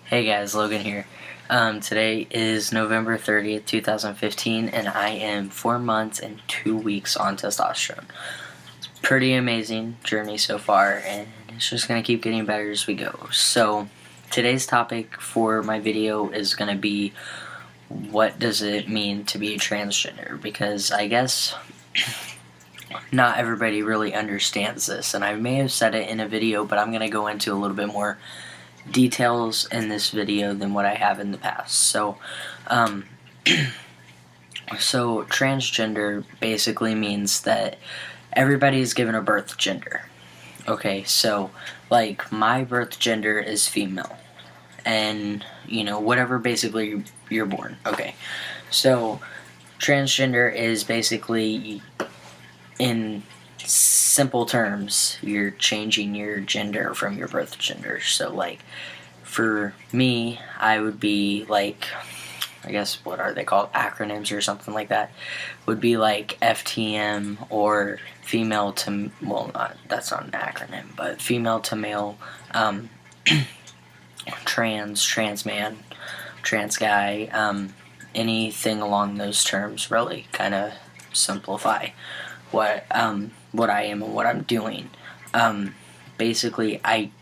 Hey guys, Logan here. Today is November 30th, 2015, and I am 4 months and 2 weeks on testosterone. It's a pretty amazing journey so far, and it's just going to keep getting better as we go. So, today's topic for my video is going to be, what does it mean to be a transgender? Because I guess not everybody really understands this, and I may have said it in a video, but I'm going to go into a little bit more details in this video than what I have in the past. So transgender basically means that everybody is given a birth gender. Okay, so like my birth gender is female, and whatever basically you're born. Okay, so transgender is basically, in simple terms, you're changing your gender from your birth gender. So like for me, I would be like, I guess, what are they called, acronyms or something like that, would be like FTM, or female to, well, that's not an acronym, but female to male, trans man, trans guy, anything along those terms really kind of simplify what I am and what I'm doing. Basically, I'm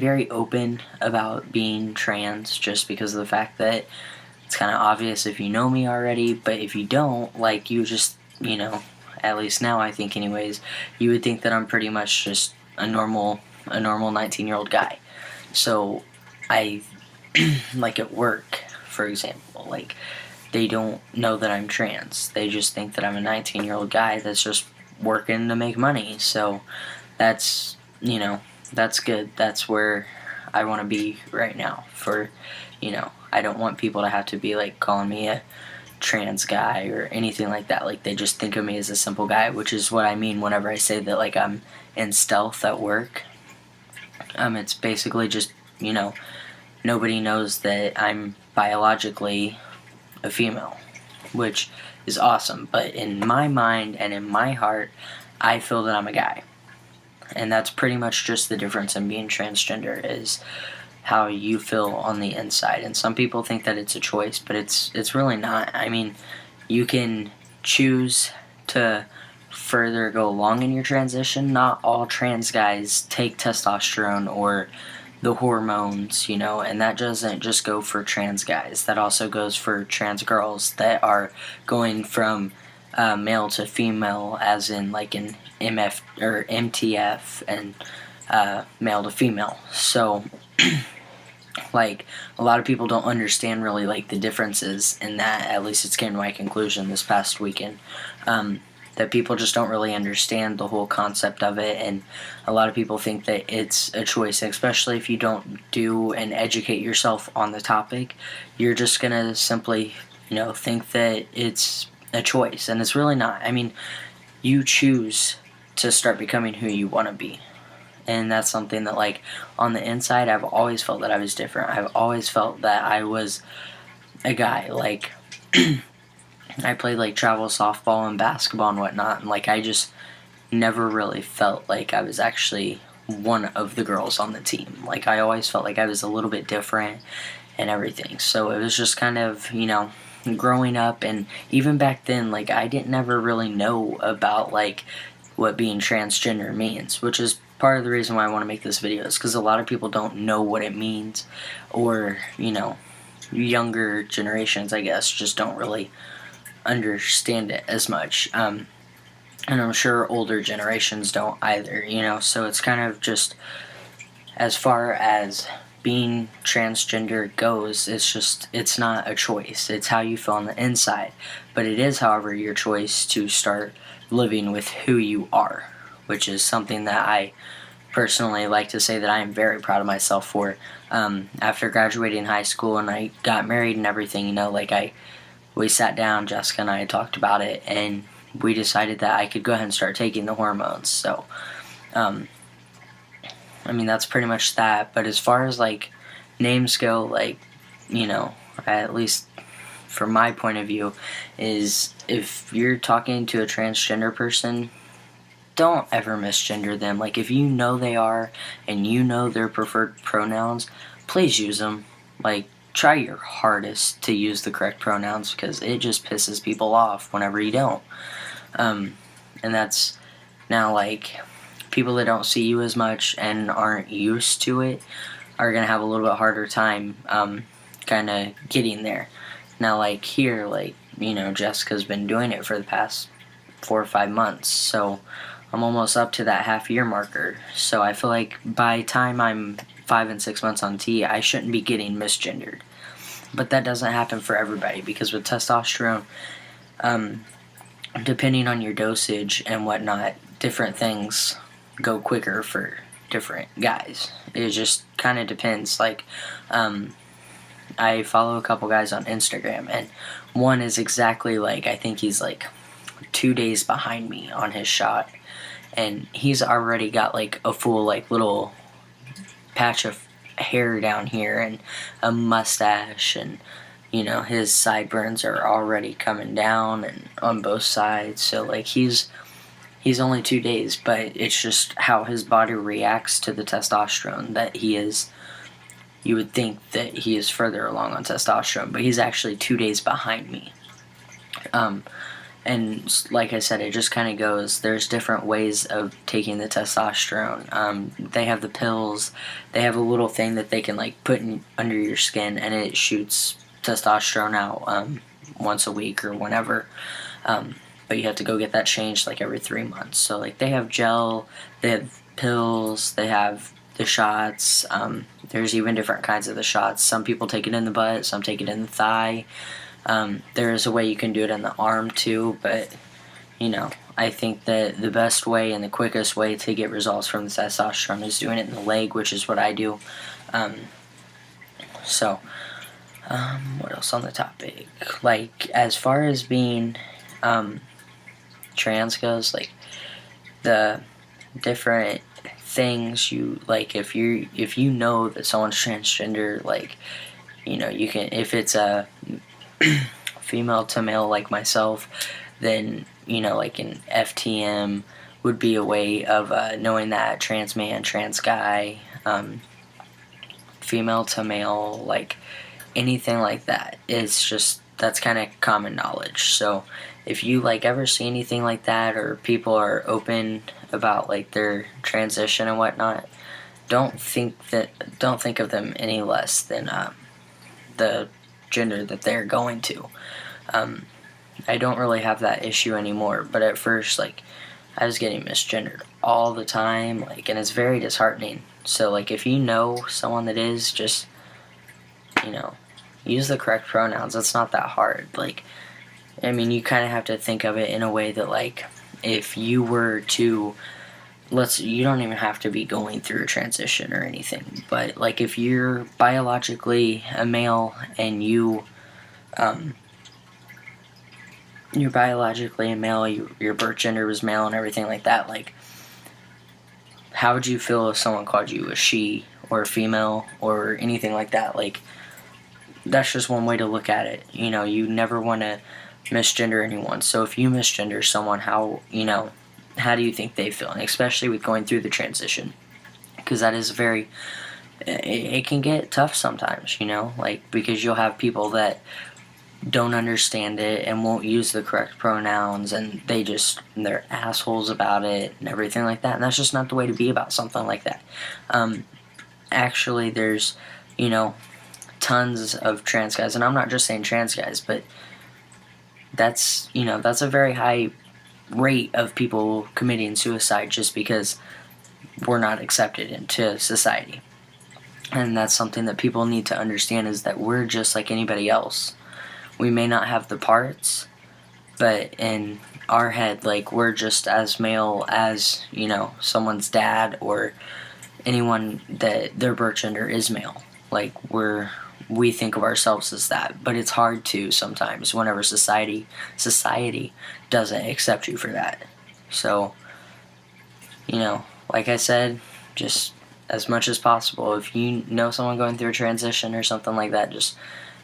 very open about being trans, just because of the fact that it's kind of obvious if you know me already, but if you don't, like, you just, at least now I think anyways, you would think that I'm pretty much just a normal 19-year-old guy. So I, like at work, for example, like, they don't know that I'm trans. They just think that I'm a 19-year-old guy that's just working to make money. So that's, that's good. That's where I want to be right now. I don't want people to have to be like calling me a trans guy or anything like that. Like, they just think of me as a simple guy, which is what I mean whenever I say that, like, I'm in stealth at work. It's basically just, nobody knows that I'm biologically a female, which is awesome. But in my mind and in my heart, I feel that I'm a guy. And that's pretty much just the difference in being transgender, is how you feel on the inside. And some people think that it's a choice, but it's really not. I mean, you can choose to further go along in your transition. Not all trans guys take testosterone or the hormones, and that doesn't just go for trans guys. That also goes for trans girls that are going from male to female, as in like an MF or MTF, and male to female. So like, a lot of people don't understand really like the differences in that. At least it's came to my conclusion this past weekend, that people just don't really understand the whole concept of it. And a lot of people think that it's a choice, especially if you don't do and educate yourself on the topic. You're just gonna simply think that it's a choice, and it's really not. I mean, you choose to start becoming who you want to be. And that's something that, like, on the inside, I've always felt that I was different. I've always felt that I was a guy. Like, I played like travel softball and basketball and whatnot, and like, I just never really felt like I was actually one of the girls on the team. Like, I always felt like I was a little bit different and everything. So it was just kind of, growing up, and even back then, like, I didn't never really know about like what being transgender means, which is part of the reason why I want to make this video, is because a lot of people don't know what it means, or younger generations, I guess, just don't really understand it as much, and I'm sure older generations don't either, so it's kind of just, as far as being transgender goes, it's not a choice. It's how you feel on the inside, but it is, however, your choice to start living with who you are, which is something that I personally like to say that I am very proud of myself for. After graduating high school and I got married and everything, we sat down, Jessica and I talked about it, and we decided that I could go ahead and start taking the hormones. So, that's pretty much that. But as far as, like, names go, like, at least from my point of view, is if you're talking to a transgender person, don't ever misgender them. Like, if you know they are, and you know their preferred pronouns, please use them. Like, try your hardest to use the correct pronouns, because it just pisses people off whenever you don't. And that's now, like, people that don't see you as much and aren't used to it are going to have a little bit harder time kind of getting there. Now, like, here, like, you know, Jessica's been doing it for the past 4 or 5 months, so I'm almost up to that half-year marker. So I feel like by the time I'm 5 and 6 months on T, I shouldn't be getting misgendered. But that doesn't happen for everybody, because with testosterone, depending on your dosage and whatnot, different things go quicker for different guys. It just kind of depends. Like, I follow a couple guys on Instagram, and one is exactly like, I think he's like 2 days behind me on his shot, and he's already got like a full like little patch of hair down here and a mustache, and you know, his sideburns are already coming down and on both sides. So like, he's only 2 days, but it's just how his body reacts to the testosterone that he is. You would think that he is further along on testosterone, but he's actually 2 days behind me. And like I said, it just kind of goes, there's different ways of taking the testosterone. They have the pills, they have a little thing that they can like put under your skin, and it shoots testosterone out once a week or whenever. But you have to go get that changed like every 3 months. So like, they have gel, they have pills, they have the shots. There's even different kinds of the shots. Some people take it in the butt, some take it in the thigh. There is a way you can do it in the arm too, but you know, I think that the best way and the quickest way to get results from the testosterone is doing it in the leg, which is what I do. What else on the topic? Like, as far as being trans goes, like, the different things you like, if you know that someone's transgender, like, you know, you can, if it's a female to male like myself, then you know, like an FTM would be a way of knowing that. Trans man, trans guy, female to male, like anything like that, it's just, that's kind of common knowledge. So if you like ever see anything like that, or people are open about like their transition and whatnot, don't think of them any less than the gender that they're going to. I don't really have that issue anymore, but at first, like, I was getting misgendered all the time, like, and it's very disheartening. So like, if you know someone that is, just, you know, use the correct pronouns. It's not that hard. Like, I mean, you kind of have to think of it in a way that, like, if you were to, you don't even have to be going through a transition or anything, but like, if you're biologically a male and you're biologically a male, your birth gender was male and everything like that, like, how would you feel if someone called you a she or a female or anything like that? Like, that's just one way to look at it. You know, you never want to misgender anyone. So if you misgender someone, how do you think they feel? And especially with going through the transition, because that is it can get tough sometimes, you know, like, because you'll have people that don't understand it and won't use the correct pronouns, and they're assholes about it and everything like that, and that's just not the way to be about something like that. Actually, there's, you know, tons of trans guys, and I'm not just saying trans guys, but that's a very high rate of people committing suicide just because we're not accepted into society. And that's something that people need to understand, is that we're just like anybody else. We may not have the parts, but in our head, like, we're just as male as, you know, someone's dad or anyone that their birth gender is male. Like, we think of ourselves as that, but it's hard to sometimes whenever society doesn't accept you for that. So, you know, like I said, just as much as possible, if you know someone going through a transition or something like that, just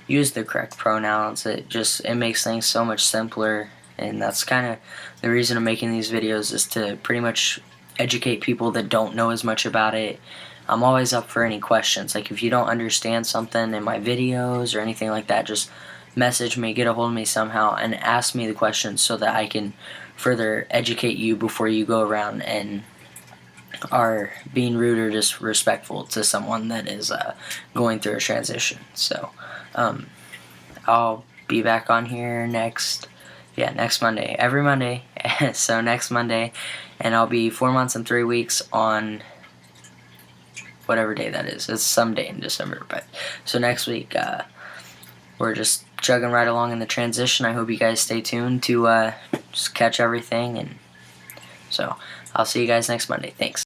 use the correct pronouns. It makes things so much simpler, and that's kind of the reason I'm making these videos, is to pretty much educate people that don't know as much about it, I'm always up for any questions. Like, if you don't understand something in my videos or anything like that, just message me, get a hold of me somehow, and ask me the questions so that I can further educate you before you go around and are being rude or disrespectful to someone that is going through a transition. So I'll be back on here next Monday, every Monday. So next Monday, and I'll be 4 months and 3 weeks on whatever day that is. It's some day in December. But so next week, we're just chugging right along in the transition. I hope you guys stay tuned to just catch everything. And so I'll see you guys next Monday. Thanks.